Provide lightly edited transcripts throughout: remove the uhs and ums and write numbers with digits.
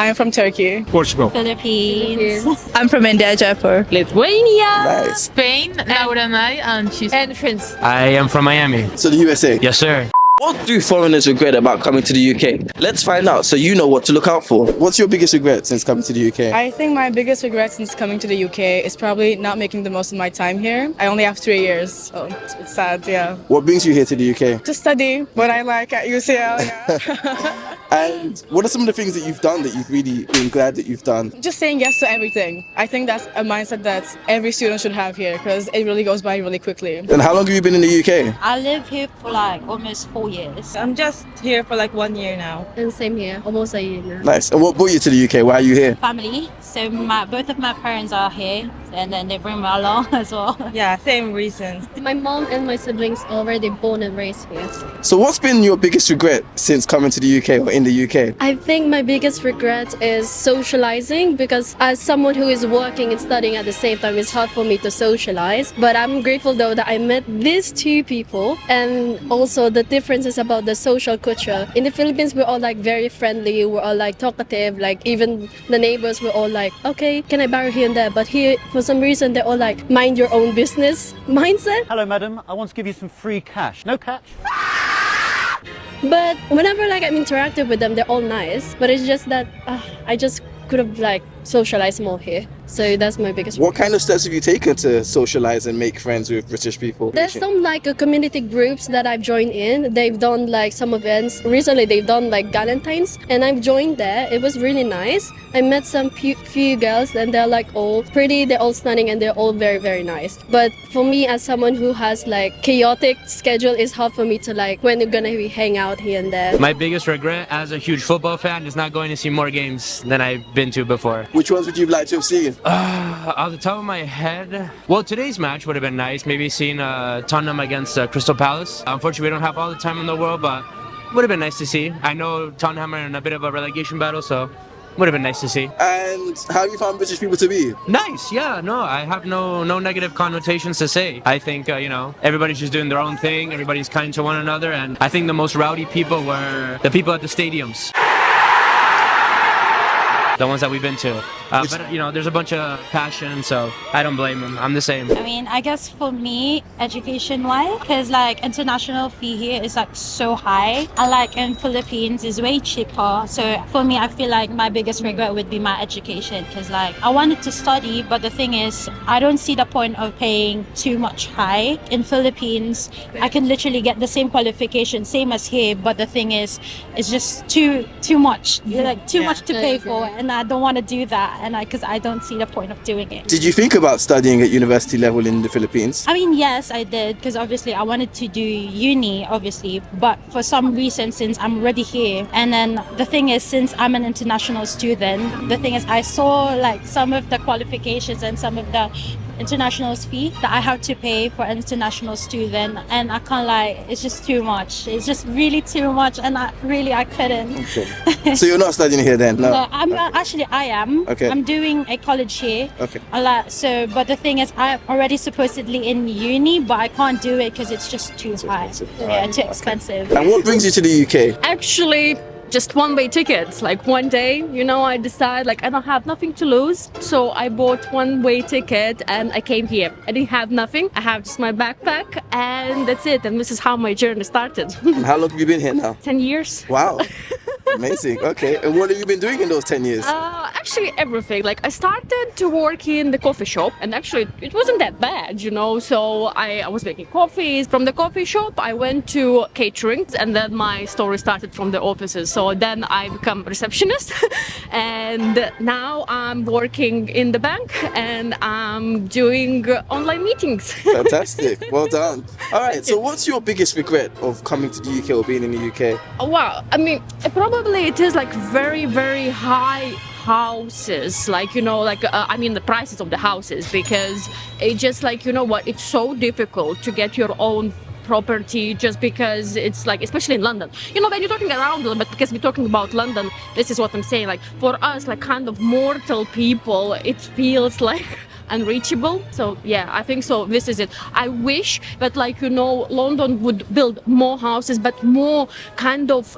I'm from Turkey. Portugal. Philippines. I'm from India, Jaipur. Lithuania. Nice. Spain. Laura Mai and she's and France. I am from Miami. So the USA. Yes, sir. What do foreigners regret about coming to the UK? Let's find out so you know what to look out for. What's your biggest regret since coming to the UK? I think my biggest regret since coming to the UK is probably not making the most of my time here. I only have 3 years, so it's sad, yeah. What brings you here to the UK? To study what I like at UCL, yeah. And what are some of the things that you've done that you've really been glad that you've done? Just saying yes to everything. I think that's a mindset that every student should have here because it really goes by really quickly. And how long have you been in the UK? I live here for like almost 4 years. I'm just here for like 1 year now. And same here, almost a year now. Nice. And what brought you to the UK? Why are you here? Family. So both of my parents are here and then they bring me along as well. Yeah, same reason. My mom and my siblings already born and raised here. So what's been your biggest regret since coming to the UK or in the UK? I think my biggest regret is socializing because as someone who is working and studying at the same time, it's hard for me to socialize. But I'm grateful though that I met these two people and also the differences about the social culture. In the Philippines, we're all like very friendly, we're all like talkative, like even the neighbors were all like, okay, can I borrow here and there? But here, for some reason, they're all like, mind your own business mindset. Hello, madam. I want to give you some free cash. No catch? But whenever like I'm interactive with them, they're all nice. But it's just that I just could have like socialized more here. So that's my biggest. What kind of steps have you taken to socialize and make friends with British people? There's some like community groups that I've joined in. They've done like some events. Recently they've done like Valentine's and I've joined there. It was really nice. I met some few girls and they're like all pretty, they're all stunning and they're all very, very nice. But for me as someone who has like chaotic schedule, it's hard for me to like when we're gonna be hang out here and there. My biggest regret as a huge football fan is not going to see more games than I've been to before. Which ones would you like to have seen? Off the top of my head, well, today's match would have been nice. Maybe seeing Tottenham against Crystal Palace. Unfortunately, we don't have all the time in the world, but would have been nice to see. I know Tottenham are in a bit of a relegation battle, so would have been nice to see. And how have you found British people to be? Nice, yeah, no, I have no negative connotations to say. I think, everybody's just doing their own thing, everybody's kind to one another, and I think the most rowdy people were the people at the stadiums. The ones that we've been to. But, there's a bunch of passion, so I don't blame them. I'm the same. I mean, I guess for me, education-wise, because like international fee here is like so high, and like in Philippines is way cheaper. So for me, I feel like my biggest regret would be my education, because like I wanted to study, but the thing is, I don't see the point of paying too much high. In Philippines, I can literally get the same qualification, same as here, but the thing is, it's just too much. Like too much to pay for, and I don't want to do that. And because I don't see the point of doing it. Did you think about studying at university level in the Philippines? I mean, yes, I did, because obviously I wanted to do uni, obviously, but for some reason, since I'm already here, and then the thing is, since I'm an international student, the thing is, I saw like some of the qualifications and some of the international fee that I have to pay for an international student, and I can't lie, it's just too much. It's just really too much, and I couldn't. Okay. So you're not studying here then? No. No, I am. Okay. I'm doing a college here. Okay. But the thing is, I'm already supposedly in uni, but I can't do it because it's just too high. Yeah, too expensive. And what brings you to the UK? Actually, just one-way tickets. Like one day, I decide like I don't have nothing to lose, so I bought one-way ticket and I came here. I didn't have nothing. I have just my backpack and that's it. And this is how my journey started. And how long have you been here now? 10 years. Wow. Amazing. Okay. And what have you been doing in those 10 years? Actually, everything. Like I started to work in the coffee shop, and actually it wasn't that bad, So I was making coffees. From the coffee shop, I went to catering, and then my story started from the offices. So then I become receptionist, and now I'm working in the bank, and I'm doing online meetings. Fantastic. Well done. All right. So what's your biggest regret of coming to the UK or being in the UK? Wow. I mean, probably it is like very, very high houses, the prices of the houses, because it just it's so difficult to get your own property just because it's like, especially in London, when you're talking around London, but because we're talking about London, this is what I'm saying, like for us, like kind of mortal people, it feels like unreachable. So yeah, I think so. This is it. I wish that, like, you know, London would build more houses, but more kind of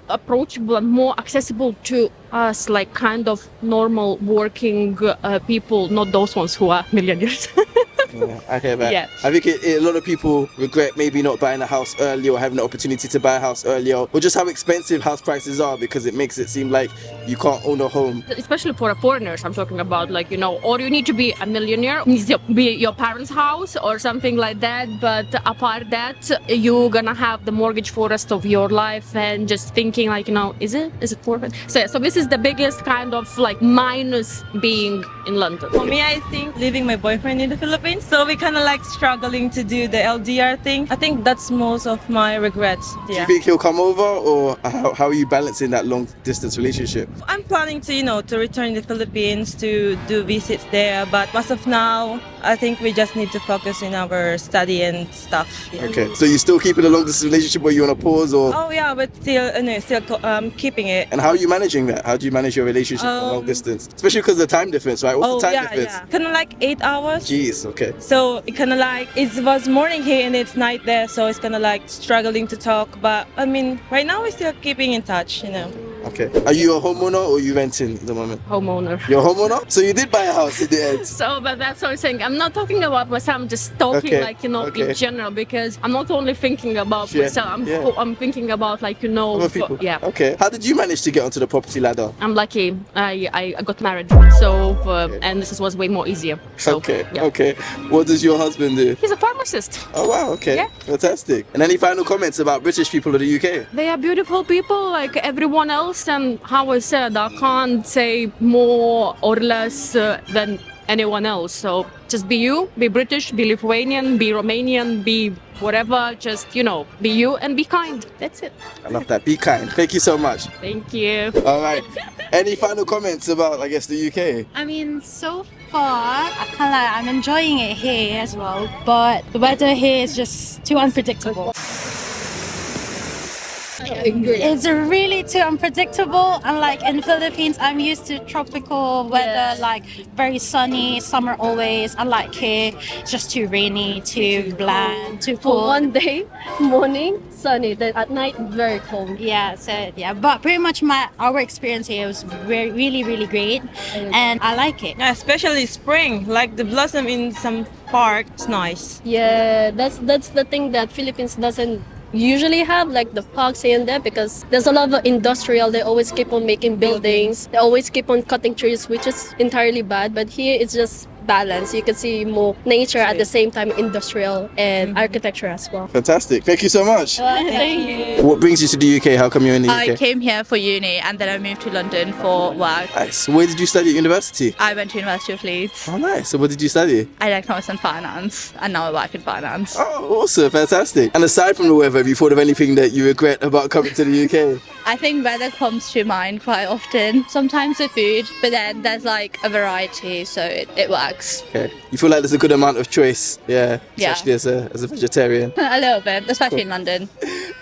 approachable and more accessible to us, like kind of normal working people, not those ones who are millionaires. Yeah, I hear that. Yeah. I think a lot of people regret maybe not buying a house early or having the opportunity to buy a house earlier, or just how expensive house prices are, because it makes it seem like you can't own a home. Especially for foreigners, I'm talking about, like, you know, or you need to be a millionaire, needs to be your parents' house or something like that. But apart that, you're gonna have the mortgage for the rest of your life, and just thinking, like, you know, is it worth it? So this is the biggest kind of like minus being in London. For me, I think leaving my boyfriend in the Philippines, so we kind of like struggling to do the LDR thing. I think that's most of my regrets. Do Yeah. you think he'll come over, or how are you balancing that long distance relationship? I'm planning to, you know, to return to the Philippines to do visits there, but as of now, I think we just need to focus in our study and stuff. Yeah. Okay, so you still keeping a long distance relationship, where you on a pause, or? Oh yeah, but still, keeping it. And how are you managing that? How do you manage your relationship long distance? Especially because of the time difference, right? What's the time difference? Kind of like 8 hours. Jeez, okay. So it kind of like it was morning here and it's night there, so it's kind of like struggling to talk. But I mean, right now we're still keeping in touch, you know. Okay. Are you a homeowner or are you renting at the moment? Homeowner. You're a homeowner? So you did buy a house in the end? So, but that's what I'm saying. I'm not talking about myself. I'm just talking, Okay, like, you know, okay. in general, because I'm not only thinking about Yeah, myself. yeah. I'm thinking about, like, you know, Other people? yeah. Okay. How did you manage to get onto the property ladder? I'm lucky. I got married, so and this was way more easier. So, Okay. yeah. Okay. What does your husband do? He's a pharmacist. Oh wow. Okay. Yeah. Fantastic. And any final comments about British people of the UK? They are beautiful people like everyone else, and how I said, I can't say more or less than anyone else. So just be you, be British, be Lithuanian, be Romanian, be whatever. Just, you know, be you and be kind. That's it. I love that. Be kind. Thank you so much. Thank you. All right. Any final comments about, I guess, the UK? I mean, so far, I'm enjoying it here as well, but the weather here is just too unpredictable. It's really too unpredictable, and like in the Philippines, I'm used to tropical weather, like very sunny, summer always. Unlike here, it's just too rainy, too bland, too For cold. one day, morning, sunny, then at night, very cold. Yeah, so yeah, but pretty much our experience here was really great, and I like it. Yeah, especially spring, like the blossom in some park. It's nice. Yeah, that's the thing that Philippines doesn't usually have, like the parks here and there, because there's a lot of industrial. They always keep on making buildings. They always keep on cutting trees, which is entirely bad. But here it's just balance. You can see more nature at the same time, industrial and architecture as well. Fantastic. Thank you so much. Thank you. What brings you to the UK? How come you're in the I UK? came here for uni and then I moved to London for work. Nice. Where did you study at university? I went to University of Leeds. Oh, nice. So what did you study? I did economics and finance, and now I work in finance. Oh, awesome. Fantastic. And aside from the weather, have you thought of anything that you regret about coming to the UK? I think weather comes to mind quite often. Sometimes the food, but then there's like a variety, so it works. Okay. You feel like there's a good amount of choice? Yeah. Yeah. Especially as a vegetarian. A little bit, especially in London.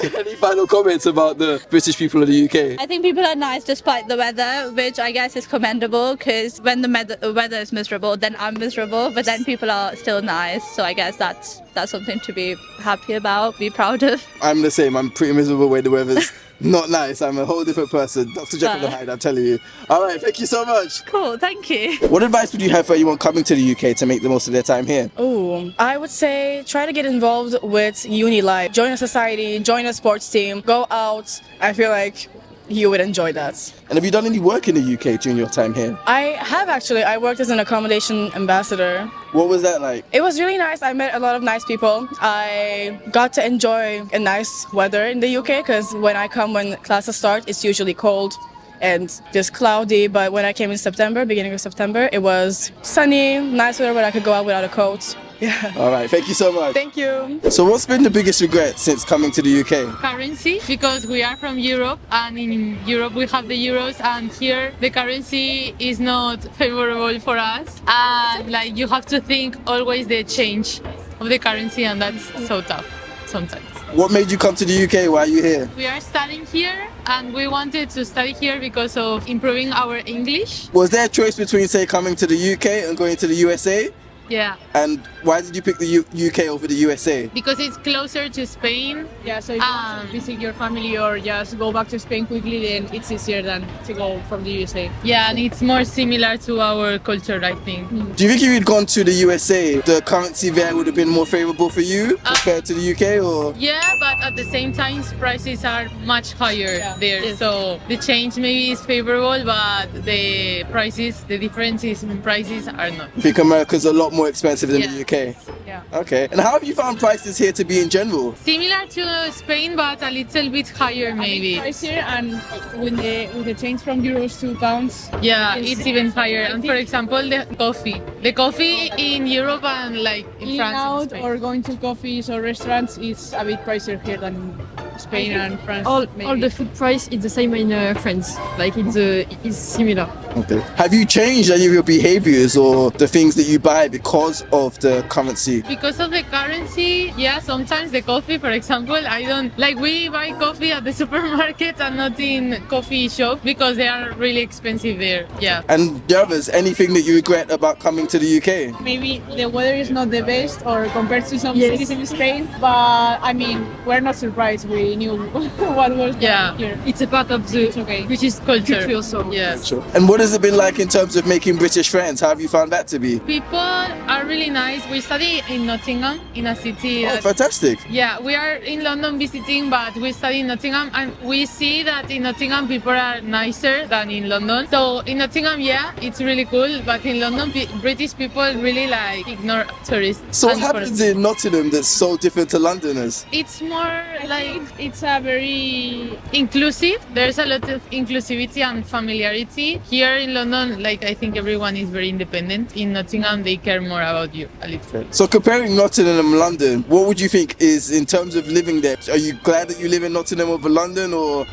Any final comments about the British people of the UK? I think people are nice despite the weather, which I guess is commendable, because when the weather is miserable, then I'm miserable, but then people are still nice. So I guess that's something to be happy about, be proud of. I'm the same. I'm pretty miserable when the weather's not nice. I'm a whole different person. Dr. Jekyll and Hyde, I'm telling you. All right, thank you so much. Cool, thank you. What advice would you have for anyone coming to the UK to make the most of their time here? Oh, I would say try to get involved with uni life. Join a society, join a sports team, go out. I feel like you would enjoy that. And have you done any work in the UK during your time here? I have actually. I worked as an accommodation ambassador. What was that like? It was really nice. I met a lot of nice people. I got to enjoy a nice weather in the UK, because when classes start, it's usually cold and just cloudy. But when I came in September, beginning of September, it was sunny, nice weather where I could go out without a coat. Yeah. All right, thank you so much. Thank you. So what's been the biggest regret since coming to the UK? Currency, because we are from Europe, and in Europe we have the euros, and here the currency is not favorable for us, and like you have to think always the change of the currency, and that's so tough sometimes. What made you come to the UK? Why are you here? We are studying here, and we wanted to study here because of improving our English. Was there a choice between, say, coming to the UK and going to the USA? Yeah, And why did you pick the UK over the USA? because it's closer to Spain. Yeah, so if you want to visit your family or just go back to Spain quickly, then it's easier than to go from the USA. Yeah, and it's more similar to our culture, I think. Do you think if you'd gone to the USA, the currency there would have been more favorable for you compared to the UK, or? Yeah, but at the same time, prices are much higher there. So the change maybe is favorable, but the prices, the differences in prices are not. I think America's a lot more expensive than the UK. Yeah. Okay. And how have you found prices here to be in general? Similar to Spain, but a little bit higher maybe. Pricier, and with the change from euros to pounds. Yeah, it's even higher. And for example, the coffee. The coffee in Europe and like in France and Out Spain. or going to coffees or restaurants is a bit pricier here than Spain and France. All maybe. the food price is the same in France. Like it's similar. Okay. Have you changed any of your behaviors or the things that you buy because of the currency? Because of the currency, yeah, sometimes the coffee, for example, I don't like, we buy coffee at the supermarket and not in coffee shop because they are really expensive there. Yeah. And the others, anything that you regret about coming to the UK? Maybe the weather is not the best or compared to some cities in Spain, but I mean, we're not surprised. We knew what was here. It's a part of the British culture. also. Yeah. Sure. And what has it been like in terms of making British friends? How have you found that to be? People are really nice. We study in Nottingham, in a city. Oh, fantastic. Yeah, we are in London visiting, but we study in Nottingham, and we see that in Nottingham people are nicer than in London. So in Nottingham, yeah, it's really cool, but in London, British people really like ignore tourists. So what happens in Nottingham that's so different to Londoners? It's more like, it's a very inclusive. There's a lot of inclusivity and familiarity. Here in London, like, I think everyone is very independent. In Nottingham, they care more about you a little. So comparing Nottingham and London, what would you think is in terms of living there? Are you glad that you live in Nottingham over London, or?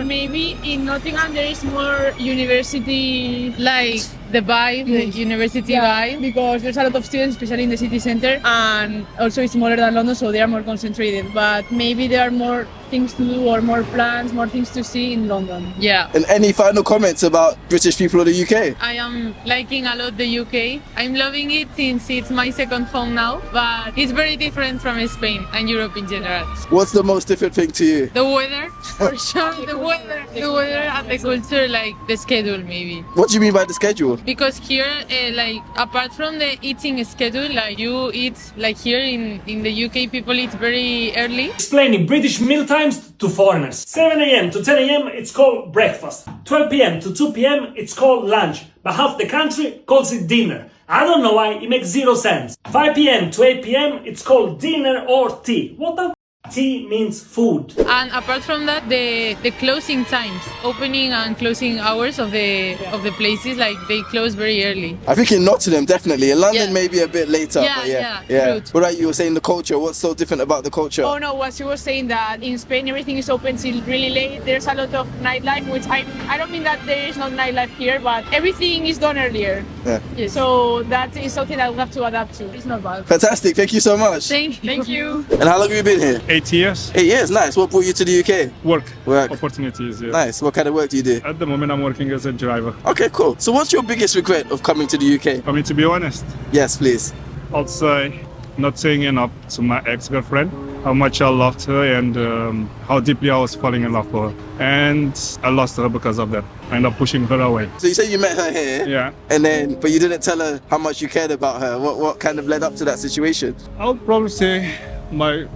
Maybe in Nottingham there is more university, like the vibe, the university vibe. Because there's a lot of students, especially in the city center, and also it's smaller than London, so they are more concentrated. But maybe there are more things to do or more plans, more things to see in London. Yeah. And any final comments about British people or the UK? I am liking a lot the UK. I'm loving it since it's my second home now, but it's very different from Spain and Europe in general. What's the most different thing to you? The weather, for sure. The weather and the culture, like the schedule maybe. What do you mean by the schedule? Because here, like apart from the eating schedule, like you eat, like here in the UK, people eat very early. Explaining British meal times to foreigners. 7 a.m. to 10 a.m. it's called breakfast. 12 p.m. to 2 p.m. it's called lunch. But half the country calls it dinner. I don't know why, it makes 0 sense. 5 p.m. to 8 p.m. it's called dinner or tea. What the tea means food. And apart from that, the closing times, opening and closing hours of the places, like they close very early. I think in Nottingham, definitely. In London, maybe a bit later. Yeah, but yeah. What about you were saying the culture? What's so different about the culture? Oh no, what she was saying that in Spain everything is open till really late. There's a lot of nightlife, which I don't mean that there is no nightlife here, but everything is done earlier. Yeah. So that is something that we have to adapt to. It's not bad. Fantastic. Thank you so much. Thank you. And how long have you been here? 8 years. 8 years. Nice. What brought you to the UK? Work Work. opportunities. Yeah. Nice. What kind of work do you do? At the moment, I'm working as a driver. Okay, cool. So what's your biggest regret of coming to the UK? I mean, to be honest, Yes, please. I'd say not saying enough to my ex-girlfriend, how much I loved her and how deeply I was falling in love for her. And I lost her because of that. I ended up pushing her away. So you said you met her here, Yeah. and then, but you didn't tell her how much you cared about her. What kind of led up to that situation? I would probably say my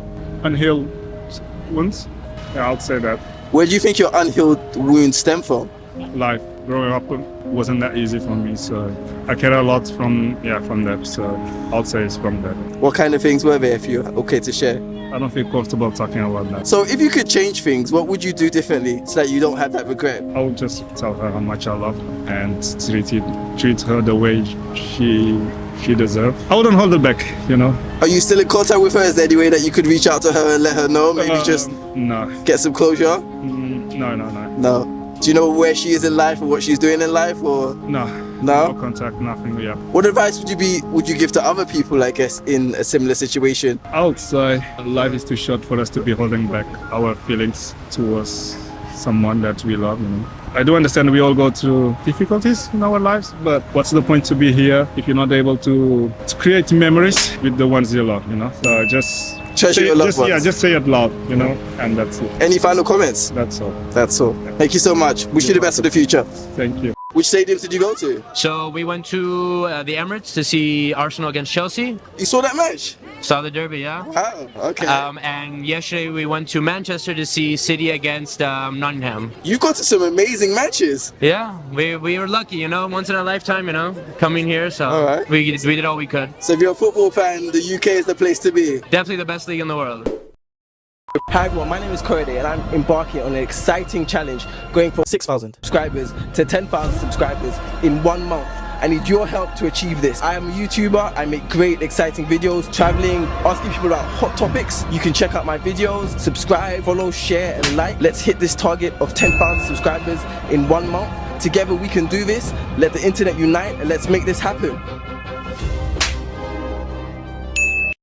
unhealed wounds. Yeah, I'll say that. Where do you think your unhealed wounds stem from? Life growing up wasn't that easy for me, so I care a lot from that. So I'll say it's from that. What kind of things were there, if you're okay to share? I don't feel comfortable talking about that. So if you could change things, what would you do differently so that you don't have that regret? I would just tell her how much I love her and treat her the way she deserves. I wouldn't hold her back, you know. Are you still in contact with her? Is there any way that you could reach out to her and let her know? Maybe just No. get some closure? No. No. Do you know where she is in life or what she's doing in life, or? No. No? No contact, nothing, yeah. What advice would you give to other people, I guess, in a similar situation? I would say life is too short for us to be holding back our feelings towards someone that we love, you know. I do understand we all go through difficulties in our lives, but what's the point to be here if you're not able to create memories with the ones you love, you know? So just Treasure your loved ones. Yeah, just say it loud, you know, and that's it. Any final comments? That's all. That's all. Thank you so much. Wish you the best for the future. Thank you. Which stadiums did you go to? So we went to the Emirates to see Arsenal against Chelsea. You saw that match? Saw the derby, yeah. Wow, okay. And yesterday we went to Manchester to see City against Nottingham. You got to some amazing matches. Yeah, we were lucky, you know, once in a lifetime, you know, coming here. So all right. we did all we could. So if you're a football fan, the UK is the place to be. Definitely the best league in the world. Hi everyone, my name is Corey and I'm embarking on an exciting challenge going from 6,000 subscribers to 10,000 subscribers in 1 month. I need your help to achieve this. I am a YouTuber, I make great exciting videos, traveling, asking people about hot topics. You can check out my videos, subscribe, follow, share and like. Let's hit this target of 10,000 subscribers in 1 month. Together we can do this. Let the internet unite and let's make this happen.